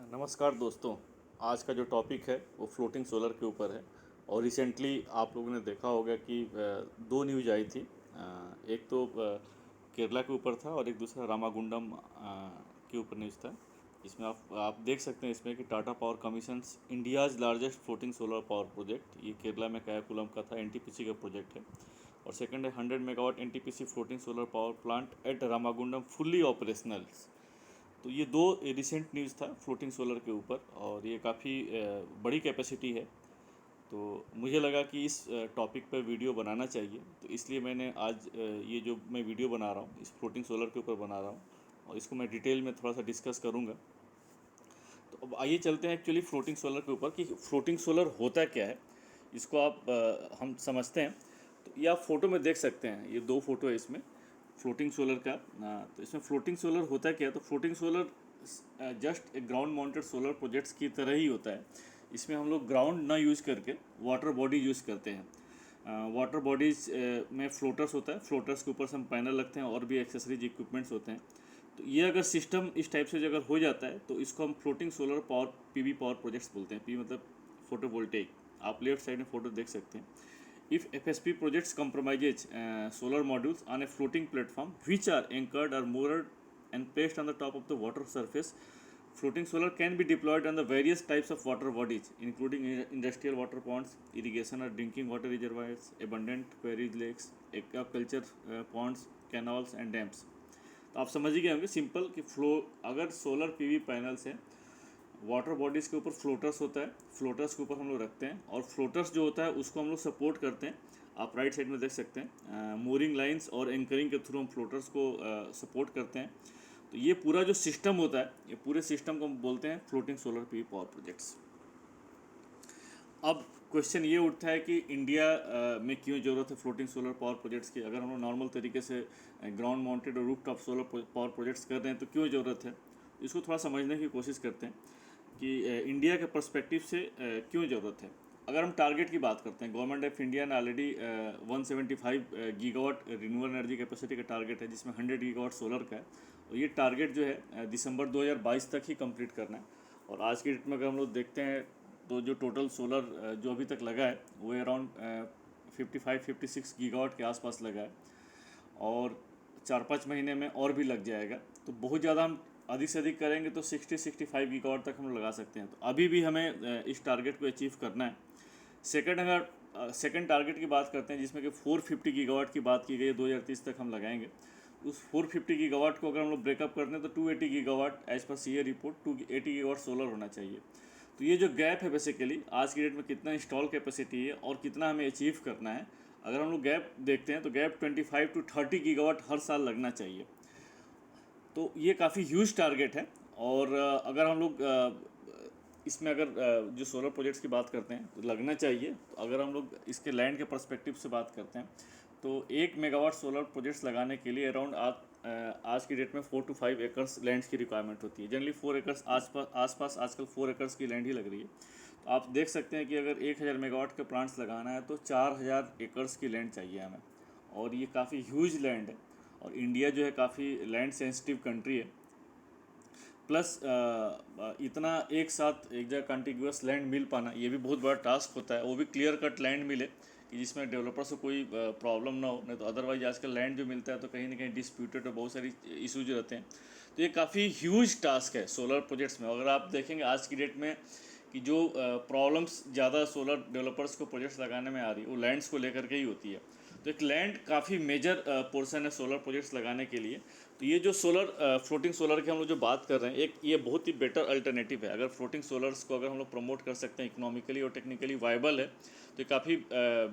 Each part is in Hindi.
नमस्कार दोस्तों। आज का जो टॉपिक है वो फ्लोटिंग सोलर के ऊपर है। और रिसेंटली आप लोगों ने देखा होगा कि दो न्यूज आई थी। एक तो केरला के ऊपर था और एक दूसरा रामागुंडम के ऊपर न्यूज़ था। इसमें आप देख सकते हैं इसमें कि Tata power commissions India's largest floating solar power project. ये केरला में कायाकुलम का था, एनटीपीसी का प्रोजेक्ट है। और सेकंड है 100 megawatt NTPC floating solar power plant at Ramagundam fully operational. तो ये दो रिसेंट न्यूज़ था फ्लोटिंग सोलर के ऊपर और ये काफ़ी बड़ी कैपेसिटी है। तो मुझे लगा कि इस टॉपिक पर वीडियो बनाना चाहिए, तो इसलिए मैंने आज ये जो मैं वीडियो बना रहा हूँ इस फ्लोटिंग सोलर के ऊपर बना रहा हूँ और इसको मैं डिटेल में थोड़ा सा डिस्कस करूँगा। तो अब आइए चलते हैं एक्चुअली फ्लोटिंग सोलर के ऊपर कि फ्लोटिंग सोलर होता क्या है। इसको हम समझते हैं। तो ये आप फोटो में देख सकते हैं, ये दो फोटो है इसमें फ्लोटिंग सोलर का। तो इसमें फ्लोटिंग सोलर होता क्या है, तो फ्लोटिंग सोलर जस्ट एक ग्राउंड माउंटेड सोलर प्रोजेक्ट्स की तरह ही होता है। इसमें हम लोग ग्राउंड ना यूज़ करके वाटर बॉडी यूज़ करते हैं। वाटर बॉडीज में फ्लोटर्स होता है, फ्लोटर्स के ऊपर से हम पैनल लगते हैं और भी एक्सेसरीज इक्विपमेंट्स होते हैं। तो ये अगर सिस्टम इस टाइप से अगर हो जाता है तो इसको हम floating solar power PV power projects बोलते हैं। पी मतलब फोटोवोल्टेइक। आप लेफ्ट साइड में फोटो देख सकते हैं। If FSP projects compromises solar modules on a floating platform which are anchored or moored and placed on the top of the water surface, floating solar can be deployed on the various types of water bodies, including industrial water ponds, irrigation or drinking water reservoirs, abundant quarries, lakes, aquaculture ponds, canals and dams. तो आप समझ ही गए होंगे सिंपल कि अगर सोलर पीवी पैनल्स हैं, वाटर बॉडीज़ के ऊपर फ्लोटर्स होता है, फ्लोटर्स के ऊपर हम लोग रखते हैं और फ्लोटर्स जो होता है उसको हम लोग सपोर्ट करते हैं। आप राइट साइड में देख सकते हैं मोरिंग लाइंस और एंकरिंग के थ्रू हम फ्लोटर्स को सपोर्ट करते हैं। तो ये पूरा जो सिस्टम होता है, ये पूरे सिस्टम को हम बोलते हैं floating solar PV power projects. अब क्वेश्चन ये उठता है कि इंडिया में क्यों ज़रूरत है फ्लोटिंग सोलर पावर प्रोजेक्ट्स की। अगर हम लोग नॉर्मल तरीके से ग्राउंड माउंटेड और roof top solar power projects कर रहे हैं तो क्यों ज़रूरत है, इसको थोड़ा समझने की कोशिश करते हैं कि इंडिया के पर्सपेक्टिव से क्यों ज़रूरत है। अगर हम टारगेट की बात करते हैं, गवर्नमेंट ऑफ इंडिया ने already 175 gigawatt renewable energy capacity का टारगेट है, जिसमें 100 गीगावाट सोलर का है। और ये टारगेट जो है दिसंबर 2022 तक ही कंप्लीट करना है। और आज की डेट में अगर हम लोग देखते हैं तो जो टोटल सोलर जो अभी तक लगा है वो अराउंड 55-56 गीगावाट के आसपास लगा है और 4-5 महीने में और भी लग जाएगा। तो बहुत ज़्यादा हम अधिक से अधिक करेंगे तो 60-65 गीगावाट तक हम लगा सकते हैं। तो अभी भी हमें इस टारगेट को अचीव करना है। सेकंड टारगेट की बात करते हैं जिसमें कि 450 गीगावाट की बात की गई है, 2030 तक हम लगाएंगे। उस 450 गीगावाट को अगर हम लोग ब्रेकअप करते हैं तो 280 गीगावाट एज पर सी ए रिपोर्ट 280 गीगावाट सोलर होना चाहिए। तो ये जो गैप है बेसिकली आज की डेट में कितना इंस्टॉल कैपेसिटी है और कितना हमें अचीव करना है, अगर हम लोग गैप देखते हैं तो गैप 25-30 गीगावाट हर साल लगना चाहिए। तो ये काफ़ी ह्यूज टारगेट है। और अगर हम लोग इसमें अगर जो सोलर प्रोजेक्ट्स की बात करते हैं तो लगना चाहिए। तो अगर हम लोग इसके लैंड के पर्सपेक्टिव से बात करते हैं तो 1 मेगावाट सोलर प्रोजेक्ट्स लगाने के लिए अराउंड आज की डेट में 4 to 5 एकर्स लैंड की रिक्वायरमेंट होती है। जनरली 4 एकर्स आसपास आजकल 4 एकर्स की लैंड ही लग रही है। तो आप देख सकते हैं कि अगर 1000 मेगावाट के प्लांट्स लगाना है तो 4000 एकर्स की लैंड चाहिए हमें। और ये काफ़ी ह्यूज लैंड है और इंडिया जो है काफ़ी लैंड सेंसिटिव कंट्री है। प्लस इतना एक साथ एक जगह कंटिन्यूअस लैंड मिल पाना ये भी बहुत बड़ा टास्क होता है, वो भी क्लियर कट लैंड मिले कि जिसमें डेवलपर्स को कोई प्रॉब्लम ना हो। नहीं तो अदरवाइज आजकल लैंड जो मिलता है तो कहीं ना कहीं डिस्प्यूटेड और बहुत सारी इशूज रहते हैं। तो ये काफ़ी ह्यूज टास्क है सोलर प्रोजेक्ट्स में। अगर आप देखेंगे आज की डेट में कि जो प्रॉब्लम्स ज़्यादा सोलर डेवलपर्स को प्रोजेक्ट्स लगाने में आ रही है वो लैंड्स को लेकर के ही होती है। तो एक लैंड काफ़ी मेजर पोर्शन है सोलर प्रोजेक्ट्स लगाने के लिए। तो ये जो सोलर फ्लोटिंग सोलर की हम लोग जो बात कर रहे हैं, एक ये बहुत ही बेटर अल्टरनेटिव है। अगर फ्लोटिंग सोलर्स को अगर हम लोग प्रमोट कर सकते हैं, इकोनॉमिकली और टेक्निकली वायबल है, तो ये काफ़ी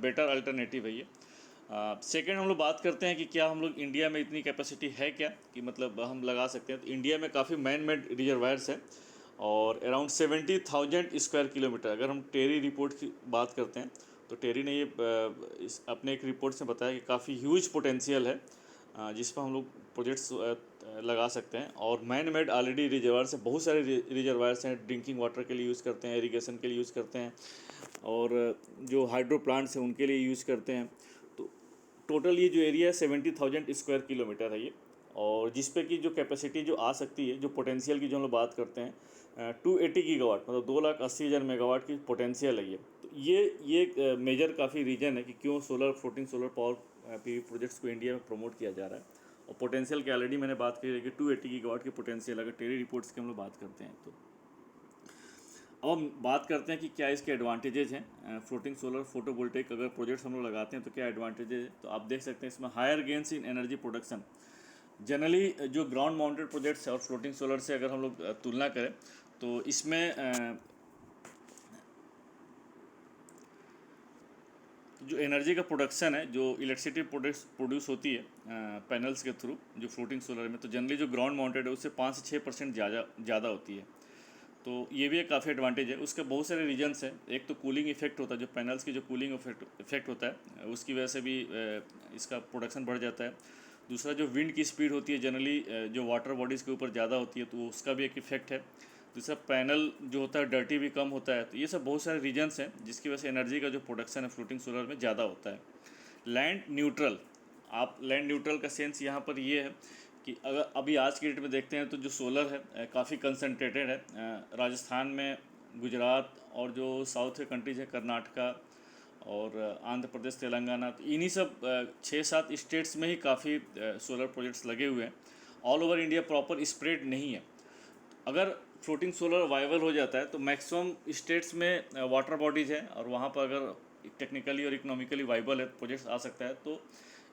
बेटर अल्टरनेटिव है ये। सेकेंड हम लोग बात करते हैं कि क्या हम लोग इंडिया में इतनी कैपेसिटी है क्या कि मतलब हम लगा सकते हैं। तो इंडिया में काफ़ी मैन मेड रिजर्वायर्स है और अराउंड 70,000 स्क्वायर किलोमीटर। अगर हम टेरी रिपोर्ट की बात करते हैं तो टेरी ने ये अपने एक रिपोर्ट से बताया कि काफ़ी ह्यूज पोटेंशियल है जिस पर हम लोग प्रोजेक्ट्स लगा सकते हैं। और मैन मेड ऑलरेडी रिजर्वायर्स है, बहुत सारे रिजर्वायर्स हैं, ड्रिंकिंग वाटर के लिए यूज़ करते हैं, इरीगेशन के लिए यूज़ करते हैं और जो हाइड्रो प्लांट्स हैं उनके लिए यूज़ करते हैं। तो टोटल ये जो एरिया है 70,000 स्क्वायर किलोमीटर है ये। और जिस पे की जो कैपेसिटी जो आ सकती है, जो पोटेंशियल की जो हम लोग बात करते हैं 280 गीगावाट, मतलब 2,80,000 मेगावाट की पोटेंशियल है ये। तो ये एक मेजर काफ़ी रीजन है कि क्यों floating solar power PV projects को इंडिया में प्रमोट किया जा रहा है। और पोटेंशियल की ऑलरेडी मैंने बात की है कि 280 गीगावाट की पोटेंशियल, अगर टेरी रिपोर्ट्स की हम लोग बात करते हैं तो। अब हम बात करते हैं कि क्या इसके एडवांटेजेज हैं। फ्लोटिंग सोलर फोटोवोल्टेइक अगर प्रोजेक्ट्स हम लोग लगाते हैं तो क्या एडवांटेजेज है, तो आप देख सकते हैं इसमें higher gains in energy production. Generally जो ग्राउंड माउंटेड प्रोजेक्ट्स है और फ्लोटिंग सोलर से अगर हम लोग तुलना करें तो इसमें जो एनर्जी का प्रोडक्शन है, जो इलेक्ट्रिसिटी प्रोड्यूस होती है पैनल्स के थ्रू जो फ्लोटिंग सोलर में, तो जनरली जो ग्राउंड माउंटेड है उससे 5 से 6% ज़्यादा होती है। तो ये भी एक काफ़ी एडवांटेज है। उसके बहुत सारे रीजन्स हैं। एक तो कूलिंग इफेक्ट होता है, जो पैनल्स की जो कूलिंग इफेक्ट होता है उसकी वजह से भी इसका प्रोडक्शन बढ़ जाता है। दूसरा जो विंड की स्पीड होती है जनरली जो वाटर बॉडीज़ के ऊपर ज़्यादा होती है, तो उसका भी एक इफेक्ट है। दूसरा पैनल जो होता है डर्टी भी कम होता है। तो ये सब बहुत सारे रीजन्स हैं जिसकी वजह से एनर्जी का जो प्रोडक्शन है फ्लोटिंग सोलर में ज़्यादा होता है। लैंड न्यूट्रल, आप लैंड न्यूट्रल का सेंस यहाँ पर ये है कि अगर अभी आज की डेट में देखते हैं तो जो सोलर है काफ़ी कंसनट्रेटेड है राजस्थान में, गुजरात और जो साउथ के कंट्रीज है कर्नाटका और आंध्र प्रदेश, तेलंगाना, तो इन्हीं सब 6-7 स्टेट्स में ही काफ़ी सोलर प्रोजेक्ट्स लगे हुए हैं। All over India proper spread नहीं है। अगर फ्लोटिंग सोलर वाइबल हो जाता है तो मैक्सिमम स्टेट्स में वाटर बॉडीज़ है और वहाँ पर अगर टेक्निकली और इकोनॉमिकली वाइबल है प्रोजेक्ट्स आ सकता है, तो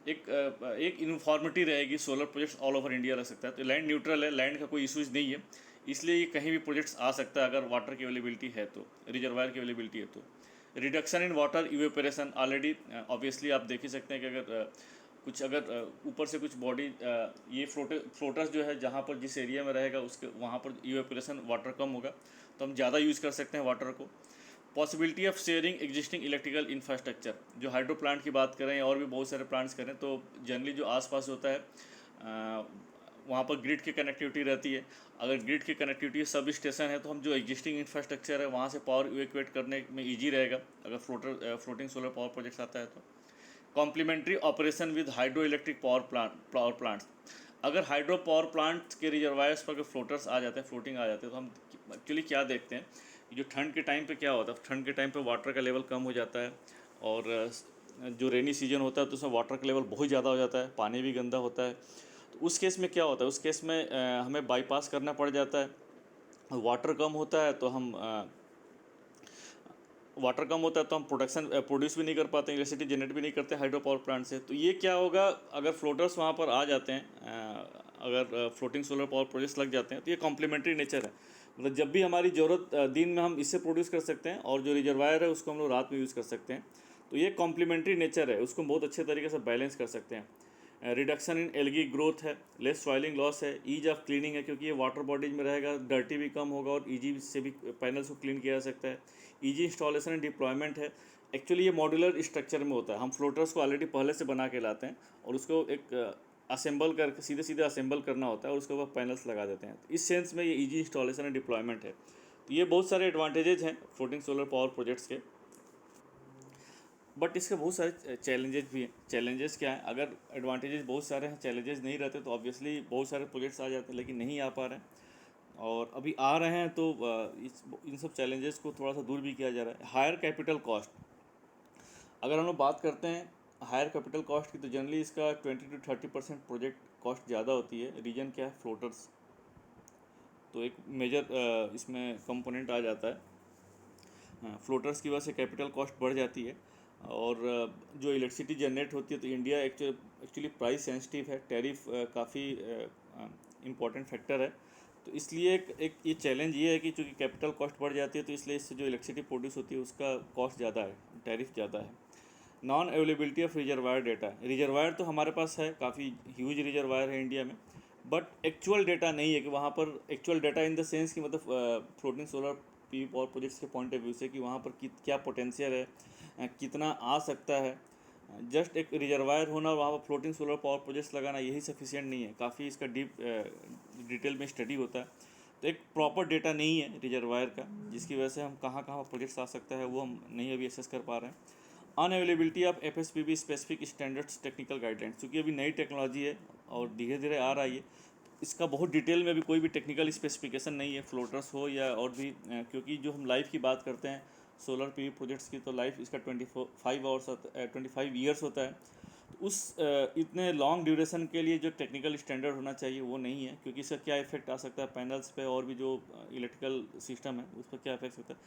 एक यूनिफॉर्मिटी रहेगी, solar projects all over India रह सकता है। तो लैंड न्यूट्रल है, लैंड का कोई इशूज़ नहीं है, इसलिए ये कहीं भी प्रोजेक्ट्स आ सकता है अगर वाटर की अवेलेबिलिटी है तो, रिजर्वायर की अवेलेबिलिटी है तो। Reduction in water evaporation, already obviously आप देख ही सकते हैं कि अगर कुछ अगर ऊपर से कुछ बॉडी ये फ्लोटर्स जो है जहाँ पर जिस एरिया में रहेगा उसके वहाँ पर इवेपोरेशन वाटर कम होगा, तो हम ज़्यादा यूज़ कर सकते हैं वाटर को। Possibility of sharing existing electrical infrastructure, जो हाइड्रो प्लांट की बात करें और भी बहुत सारे प्लांट्स करें, तो जनरली जो आसपास होता है वहाँ पर ग्रिड की कनेक्टिविटी रहती है। अगर ग्रिड की कनेक्टिविटी सब स्टेशन है तो हम जो एग्जिस्टिंग इंफ्रास्ट्रक्चर है वहाँ से पावर इवैक्यूएट करने में ईजी रहेगा अगर फ्लोटिंग सोलर पावर प्रोजेक्ट्स आता है तो। Complementary operation with hydro electric power plants, अगर हाइड्रो पावर प्लांट के रिजर्वायर्स पर अगर फ्लोटर्स आ जाते हैं, फ्लोटिंग आ जाते हैं, तो हम एक्चुअली क्या देखते हैं, जो ठंड के टाइम पे क्या होता है, ठंड के टाइम पे वाटर का लेवल कम हो जाता है और जो रेनी सीजन होता है तो उसमें वाटर का लेवल बहुत ज़्यादा हो जाता है, पानी भी गंदा होता है। तो उस केस में क्या होता है, उस केस में हमें बाईपास करना पड़ जाता है। वाटर कम होता है तो हम प्रोड्यूस भी नहीं कर पाते, इलेक्ट्रिसिटी जनरेट भी नहीं करते हाइड्रो पावर प्लांट से। तो ये क्या होगा, अगर फ्लोटर्स वहाँ पर आ जाते हैं, अगर फ्लोटिंग सोलर पावर प्रोजेक्ट्स लग जाते हैं, तो ये कॉम्प्लीमेंट्री नेचर है। मतलब जब भी हमारी ज़रूरत दिन में हम इससे प्रोड्यूस कर सकते हैं और जो रिजर्वायर है उसको हम लोग रात में यूज़ कर सकते हैं। तो ये कॉम्प्लीमेंट्री नेचर है, उसको बहुत अच्छे तरीके से बैलेंस कर सकते हैं। रिडक्शन इन एल्गी ग्रोथ है, लेस सॉइलिंग लॉस है, ईज ऑफ क्लीनिंग है, क्योंकि ये वाटर बॉडीज में रहेगा, डर्टी भी कम होगा और ईजी से भी पैनल्स को क्लीन किया जा सकता है। ईजी इंस्टॉलेशन एंड डिप्लॉयमेंट है। एक्चुअली ये मॉड्यूलर स्ट्रक्चर में होता है, हम फ्लोटर्स को ऑलरेडी पहले से बना के लाते हैं और उसको एक असेंबल करके सीधे सीधे असेंबल करना होता है और उसके बाद पैनल्स लगा देते हैं। तो इस सेंस में ये ईजी इंस्टॉलेशन एंड डिप्लॉयमेंट है। तो ये बहुत सारे एडवांटेजेस हैं फ्लोटिंग सोलर पावर प्रोजेक्ट्स के, बट इसके बहुत सारे चैलेंजेस भी हैं। चैलेंजेस क्या है, अगर एडवांटेजेस बहुत सारे हैं, चैलेंजेस नहीं रहते तो ऑब्वियसली बहुत सारे प्रोजेक्ट्स आ जाते हैं, लेकिन नहीं आ पा रहे हैं और अभी आ रहे हैं तो इन सब चैलेंजेस को थोड़ा सा दूर भी किया जा रहा है। हायर कैपिटल कॉस्ट, अगर हम लोग बात करते हैं हायर कैपिटल कॉस्ट की, तो जनरली इसका 20 to 30% प्रोजेक्ट कॉस्ट ज़्यादा होती है। रीजन क्या है, फ्लोटर्स, तो एक मेजर इसमें कंपोनेंट आ जाता है। फ्लोटर्स की वजह से कैपिटल कॉस्ट बढ़ जाती है और जो इलेक्ट्रिसिटी जनरेट होती है, तो इंडिया एक्चुअली प्राइस सेंसिटिव है, टैरिफ काफ़ी इम्पॉर्टेंट फैक्टर है। तो इसलिए एक ये चैलेंज ये है कि चूँकि कैपिटल कॉस्ट बढ़ जाती है तो इसलिए इससे जो इलेक्ट्रिसिटी प्रोड्यूस होती है उसका कॉस्ट ज़्यादा है, टैरिफ ज़्यादा है। Non availability of reservoir data, reservoir तो हमारे पास है, काफ़ी ह्यूज रिजर्वायर है इंडिया में, बट एक्चुअल डेटा नहीं है कि वहाँ पर actual data in the sense कि मतलब floating solar PV power projects के पॉइंट ऑफ व्यू से कि वहाँ पर क्या पोटेंशियल है, कितना आ सकता है। जस्ट एक रिजर्वायर होना और वहाँ पर फ्लोटिंग सोलर पावर प्रोजेक्ट्स लगाना यही सफिशिएंट नहीं है, काफ़ी इसका डिटेल में स्टडी होता है। तो एक प्रॉपर डेटा नहीं है रिजर्वायर का, जिसकी वजह से हम कहाँ कहाँ प्रोजेक्ट्स आ सकता है वो हम नहीं अभी एसेस कर पा रहे हैं। Unavailability of FSPB specific standards technical guidelines, क्योंकि अभी नई टेक्नोलॉजी है और धीरे धीरे आ रहा है ये। इसका बहुत डिटेल में अभी कोई भी टेक्निकल स्पेसिफिकेशन नहीं है, फ्लोटर्स हो या और भी, क्योंकि जो हम लाइफ की बात करते हैं सोलर पीवी प्रोजेक्ट्स की, तो लाइफ इसका 25 ईयर्स होता है। तो उस इतने लॉन्ग ड्यूरेशन के लिए जो टेक्निकल स्टैंडर्ड होना चाहिए वो नहीं है, क्योंकि इसका क्या इफेक्ट आ सकता है पैनल्स पे और भी जो इलेक्ट्रिकल सिस्टम है उस पर क्या इफेक्ट सकता है,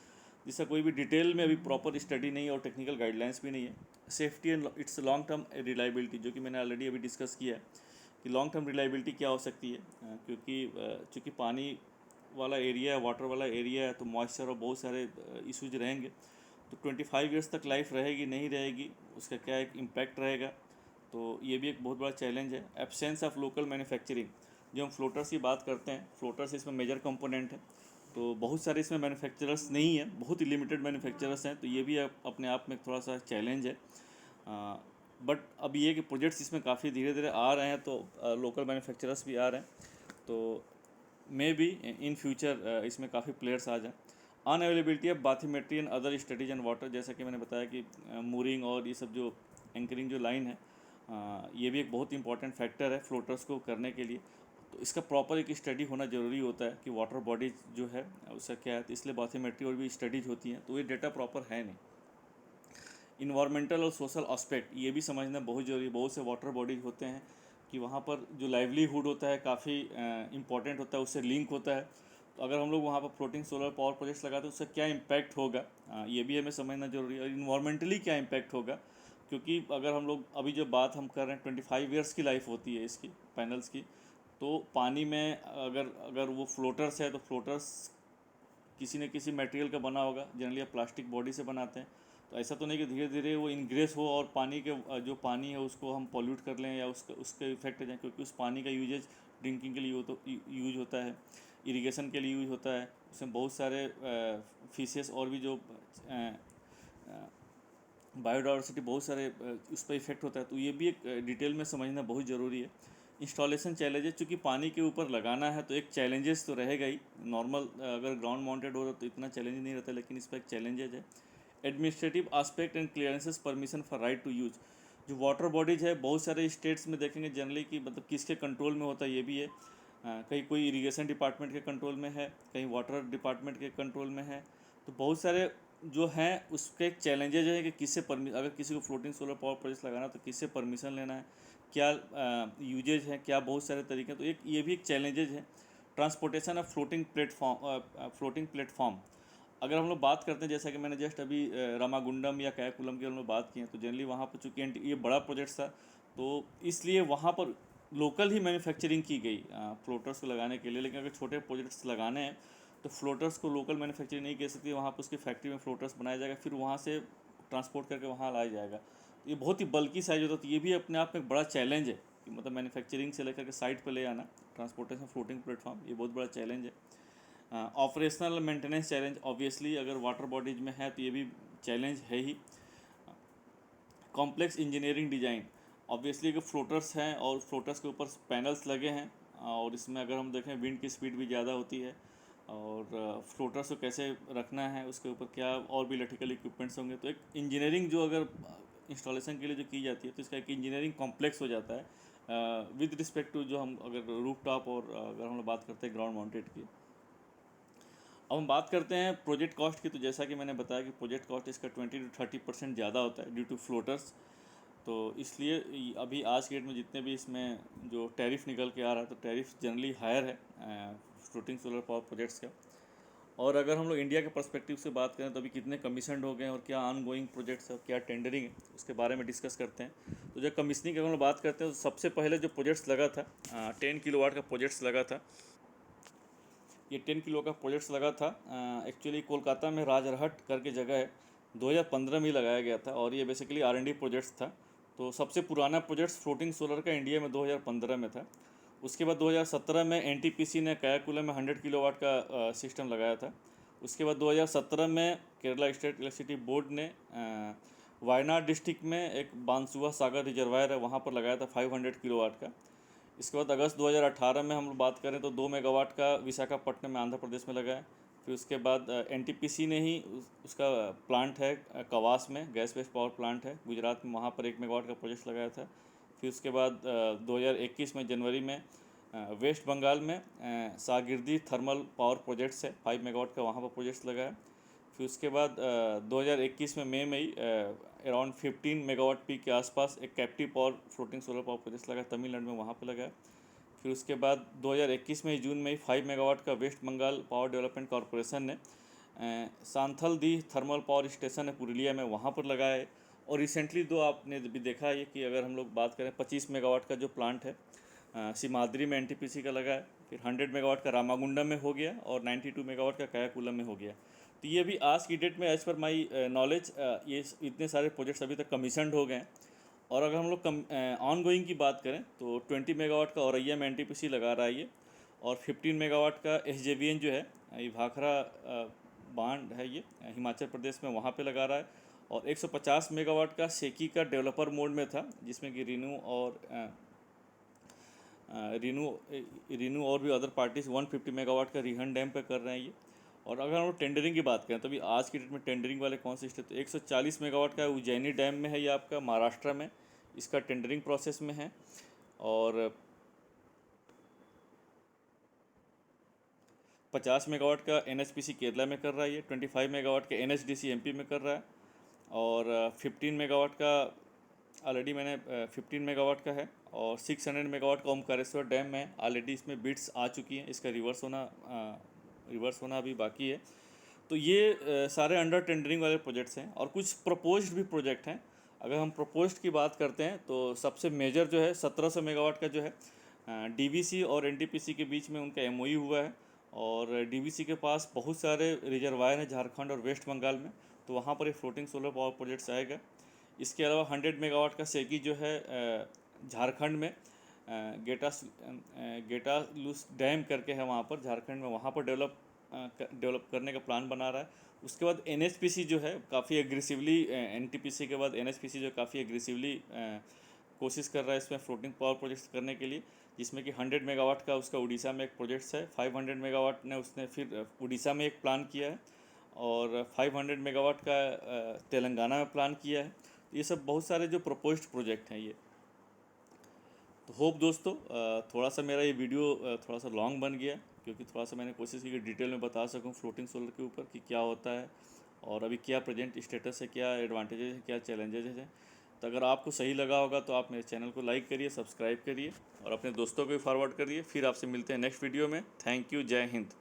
जिसका कोई भी डिटेल में अभी प्रॉपर स्टडी नहीं है और टेक्निकल गाइडलाइंस भी नहीं है। Safety and it's long term reliability, जो कि मैंने ऑलरेडी अभी डिस्कस किया है कि लॉन्ग टर्म रिलायबिलिटी क्या हो सकती है, क्योंकि चूँकि पानी वाला एरिया है, वाटर वाला एरिया है, तो मॉइस्चर और बहुत सारे इश्यूज रहेंगे। तो 25 ईयर्स तक लाइफ रहेगी नहीं रहेगी, उसका क्या एक इम्पैक्ट रहेगा, तो ये भी एक बहुत बड़ा चैलेंज है। एब्सेंस ऑफ लोकल मैन्युफैक्चरिंग, जो हम फ्लोटर्स की बात करते हैं, फ्लोटर्स इसमें मेजर कंपोनेंट है, तो बहुत सारे इसमें मैन्युफैक्चरर्स नहीं है, बहुत ही लिमिटेड मैन्युफैक्चरर्स हैं, तो ये भी अपने आप में थोड़ा सा चैलेंज है। बट अब ये कि प्रोजेक्ट्स इसमें काफ़ी धीरे धीरे आ रहे हैं, तो लोकल मैन्युफैक्चरर्स भी आ रहे हैं, तो मे बी इन फ्यूचर इसमें काफ़ी प्लेयर्स आ जाएँ। Unavailability of bathymetry and other studies and water, जैसा कि मैंने बताया कि मूरिंग और ये सब जो एंकरिंग जो लाइन है, ये भी एक बहुत इंपॉर्टेंट फैक्टर है फ्लोटर्स को करने के लिए। तो इसका प्रॉपर एक स्टडी होना ज़रूरी होता है कि वाटर बॉडीज जो है उसका क्या है, तो इसलिए बाथीमेट्री और भी स्टडीज होती हैं, तो ये डेटा प्रॉपर है नहीं। इन्वायरमेंटल और सोशल एस्पेक्ट, ये भी समझना बहुत ज़रूरी है। बहुत से वाटर बॉडीज होते हैं कि वहाँ पर जो लाइवलीहुड होता है काफ़ी इंपॉर्टेंट होता है, उससे लिंक होता है। तो अगर हम लोग वहाँ पर फ्लोटिंग सोलर पावर प्रोजेक्ट्स लगाते हैं, उससे क्या इम्पैक्ट होगा, ये भी हमें समझना जरूरी है। और इन्वायरमेंटली क्या इम्पैक्ट होगा, क्योंकि अगर हम लोग अभी जो बात हम कर रहे हैं 25 ईयर्स की लाइफ होती है इसकी पैनल्स की, तो पानी में अगर अगर वो फ्लोटर्स है तो फ्लोटर्स किसी न किसी मटेरियल का बना होगा, जनरली आप प्लास्टिक बॉडी से बनाते हैं। तो ऐसा तो नहीं कि धीरे धीरे वो इनग्रेस हो और पानी के जो पानी है उसको हम पॉल्यूट कर लें या उसका उसके इफेक्ट हो जाए, क्योंकि उस पानी का यूजेज ड्रिंकिंग के लिए यूज होता है, इरिगेशन के लिए यूज होता है, उसमें बहुत सारे फिशेस और भी जो बायोडाइवर्सिटी बहुत सारे उस पर इफेक्ट होता है। तो ये भी एक डिटेल में समझना बहुत ज़रूरी है। इंस्टॉलेशन चैलेंजेस, चूँकि पानी के ऊपर लगाना है तो एक चैलेंजेस तो रहेगा ही, नॉर्मल अगर ग्राउंड माउंटेड हो तो इतना चैलेंज नहीं रहता, लेकिन इस पर एक चैलेंजेज है। Administrative aspect and clearances permission for right to use, जो वाटर बॉडीज है बहुत सारे स्टेट्स में देखेंगे जनरली कि मतलब किसके कंट्रोल में होता है, ये भी है। कहीं कोई इरिगेशन डिपार्टमेंट के कंट्रोल में है, कहीं वाटर डिपार्टमेंट के कंट्रोल में है, तो बहुत सारे जो हैं उसके एक चैलेंजेज है कि किससे अगर किसी को फ्लोटिंग सोलर पावर प्रोजेक्ट लगाना तो किससे परमिशन लेना है, क्या यूजेज है, क्या बहुत सारे तरीके हैं, तो एक ये भी एक चैलेंजेज है। ट्रांसपोर्टेशन ऑफ फ्लोटिंग प्लेटफॉर्म, अगर हम लोग बात करते हैं, जैसा कि मैंने जस्ट अभी रामागुंडम या कायाकुलम की हम लोग बात की है, तो जनरली वहाँ पर चूँकि ये बड़ा प्रोजेक्ट था, तो इसलिए वहाँ पर लोकल ही मैन्युफैक्चरिंग की गई फ्लोटर्स को लगाने के लिए। लेकिन अगर छोटे प्रोजेक्ट्स लगाने हैं तो फ्लोटर्स को लोकल मैन्युफैक्चरिंग नहीं कर सकती, वहाँ पर उसकी फैक्ट्री में फ्लोटर्स बनाया जाएगा, फिर वहाँ से ट्रांसपोर्ट करके वहाँ लाया जाएगा। तो ये बहुत ही बल्कि साइज होता है, तो ये भी अपने आप में एक बड़ा चैलेंज है कि मतलब मैन्युफैक्चरिंग से लेकर के साइट पर ले आना, ट्रांसपोर्टेशन फ्लोटिंग प्लेटफॉर्म, ये बहुत बड़ा चैलेंज है। ऑपरेशनल मेंटेनेंस चैलेंज, ऑब्वियसली अगर वाटर बॉडीज में है तो ये भी चैलेंज है ही। कॉम्प्लेक्स इंजीनियरिंग डिज़ाइन, ऑब्वियसली अगर फ्लोटर्स हैं और फ्लोटर्स के ऊपर पैनल्स लगे हैं, और इसमें अगर हम देखें विंड की स्पीड भी ज़्यादा होती है, और फ्लोटर्स को कैसे रखना है, उसके ऊपर क्या और भी इलेक्ट्रिकल इक्विपमेंट्स होंगे, तो एक इंजीनियरिंग जो अगर इंस्टॉलेशन के लिए जो की जाती है तो इसका एक इंजीनियरिंग कॉम्प्लेक्स हो जाता है विद रिस्पेक्ट टू जो हम अगर रूफ टॉप और अगर हम लोग बात करते हैं ग्राउंड माउंटेड की। अब हम बात करते हैं प्रोजेक्ट कॉस्ट की, तो जैसा कि मैंने बताया कि प्रोजेक्ट कॉस्ट इसका 20 to 30% ज़्यादा होता है ड्यू टू फ्लोटर्स। तो इसलिए अभी आज के डेट में जितने भी इसमें जो टैरिफ निकल के आ रहा है, तो टैरिफ जनरली हायर है फ्लोटिंग सोलर पावर प्रोजेक्ट्स का। और अगर हम लोग इंडिया के पर्सपेक्टिव से बात करें तो अभी कितने कमीशनड हो गए हैं और क्या ऑन गोइंग प्रोजेक्ट्स है, क्या टेंडरिंग है, उसके बारे में डिस्कस करते हैं। तो जब कमीशनिंग की अगर हम लोग बात करते हैं तो सबसे पहले जो प्रोजेक्ट्स लगा था 10 किलोवाट का प्रोजेक्ट्स लगा था, ये 10 किलो का प्रोजेक्ट्स लगा था। एक्चुअली कोलकाता में राजरहट करके जगह है, 2015 में लगाया गया था, और ये बेसिकली R&D प्रोजेक्ट्स था। तो सबसे पुराना प्रोजेक्ट्स फ्लोटिंग सोलर का इंडिया में 2015 में था। उसके बाद 2017 में NTPC ने कायाकुलम में 100 किलोवाट का सिस्टम लगाया था। उसके बाद 2017 में केरला स्टेट इलेक्ट्रिसिटी बोर्ड ने वायनाड डिस्ट्रिक्ट में एक बांसुआ सागर रिजर्वायर है, वहाँ पर लगाया था 500 किलोवाट का। इसके बाद अगस्त 2018 में हम लोग बात करें तो 2 मेगावाट का विशाखापट्टनम में आंध्र प्रदेश में लगा है। फिर उसके बाद NTPC ने ही उसका प्लांट है कवास में, गैस बेस्ड पावर प्लांट है गुजरात में, वहाँ पर 1 मेगावाट का प्रोजेक्ट लगाया था। फिर उसके बाद 2021 में जनवरी में वेस्ट बंगाल में सागिरदी थर्मल पावर प्रोजेक्ट्स है, 5 मेगावाट का वहाँ पर प्रोजेक्ट्स लगा है। फिर उसके बाद 2021 में मई अराउंड 15 मेगावाट पीक के आसपास एक captive power floating solar power project लगा तमिलनाडु में, वहाँ पर लगा है। फिर उसके बाद 2021 में जून में 5 मेगावाट का West Bengal Power Development Corporation ने Santaldih thermal power station है पुरुलिया में, वहाँ पर लगाया है। और रिसेंटली दो आपने भी देखा है कि अगर हम लोग बात करें 25 मेगावाट का जो प्लांट है सीमाद्री में एनटीपीसी का लगा है। फिर 100 मेगावाट का रामागुंडम में हो गया और 92 मेगावाट का कायाकुलम में हो गया। तो ये भी आज की डेट में एज़ पर माई नॉलेज ये इतने सारे प्रोजेक्ट्स अभी तक कमीशनड हो गए हैं। और अगर हम लोग ऑन गोइंग की बात करें तो 20 मेगावाट का औरैया में एनटीपीसी लगा रहा है ये, और 15 मेगावाट का एसजेवीएन जो है ये भाखड़ा बांध है ये हिमाचल प्रदेश में, वहाँ पे लगा रहा है। और 150 मेगावाट का सेकी का डेवलपर मोड में था, जिसमें कि रीनू और भी अदर पार्टीज़ 150 मेगावाट का रिहन डैम पे कर रहे हैं ये। और अगर हम लोग टेंडरिंग की बात करें तो अभी आज की डेट में टेंडरिंग वाले कौन से स्टेट, तो 140 मेगावाट का उज्जैनी डैम में है ये आपका महाराष्ट्र में, इसका टेंडरिंग प्रोसेस में है। और 50 मेगावाट का एनएचपीसी केरला में कर रहा है ये, 25 मेगावाट का एनएचडीसी एमपी में कर रहा है। और 15 मेगावाट का ऑलरेडी मैंने 15 मेगावाट का है, और 600 मेगावाट का ओमकारेश्वर डैम में ऑलरेडी इसमें बिड्स आ चुकी हैं, इसका रिवर्स होना अभी बाकी है। तो ये सारे अंडर टेंडरिंग वाले प्रोजेक्ट्स हैं, और कुछ प्रपोज्ड भी प्रोजेक्ट हैं। अगर हम प्रपोज्ड की बात करते हैं तो सबसे मेजर जो है 1700 मेगावाट का जो है डीवीसी और एनटीपीसी के बीच में उनका एमओयू हुआ है। और डीवीसी के पास बहुत सारे रिजर्वायर हैं झारखंड और वेस्ट बंगाल में, तो वहाँ पर ये फ्लोटिंग सोलर पावर प्रोजेक्ट्स आएगा। इसके अलावा 100 मेगावाट का सेकी जो है झारखंड में गेटालूस डैम करके है वहाँ पर झारखंड में, वहाँ पर डेवलप करने का प्लान बना रहा है। उसके बाद एनएचपीसी जो है काफ़ी एग्रेसिवली, एनटीपीसी के बाद एनएचपीसी जो काफ़ी एग्रेसिवली कोशिश कर रहा है इसमें फ्लोटिंग पावर प्रोजेक्ट्स करने के लिए, जिसमें कि 100 मेगावाट का उसका उड़ीसा में एक प्रोजेक्ट्स है, 500 मेगावाट ने उसने फिर उड़ीसा में एक प्लान किया है, और 500 मेगावाट का तेलंगाना में प्लान किया है। ये सब बहुत सारे जो प्रपोज्ड प्रोजेक्ट हैं ये। तो होप दोस्तों थोड़ा सा मेरा ये वीडियो थोड़ा सा लॉन्ग बन गया, क्योंकि थोड़ा सा मैंने कोशिश की कि डिटेल में बता सकूं फ्लोटिंग सोलर के ऊपर कि क्या होता है और अभी क्या प्रेजेंट स्टेटस है, क्या एडवांटेजेस हैं, क्या चैलेंजेस हैं। तो अगर आपको सही लगा होगा तो आप मेरे चैनल को लाइक करिए, सब्सक्राइब करिए और अपने दोस्तों को भी फॉरवर्ड करिए। फिर आपसे मिलते हैं नेक्स्ट वीडियो में। थैंक यू, जय हिंद।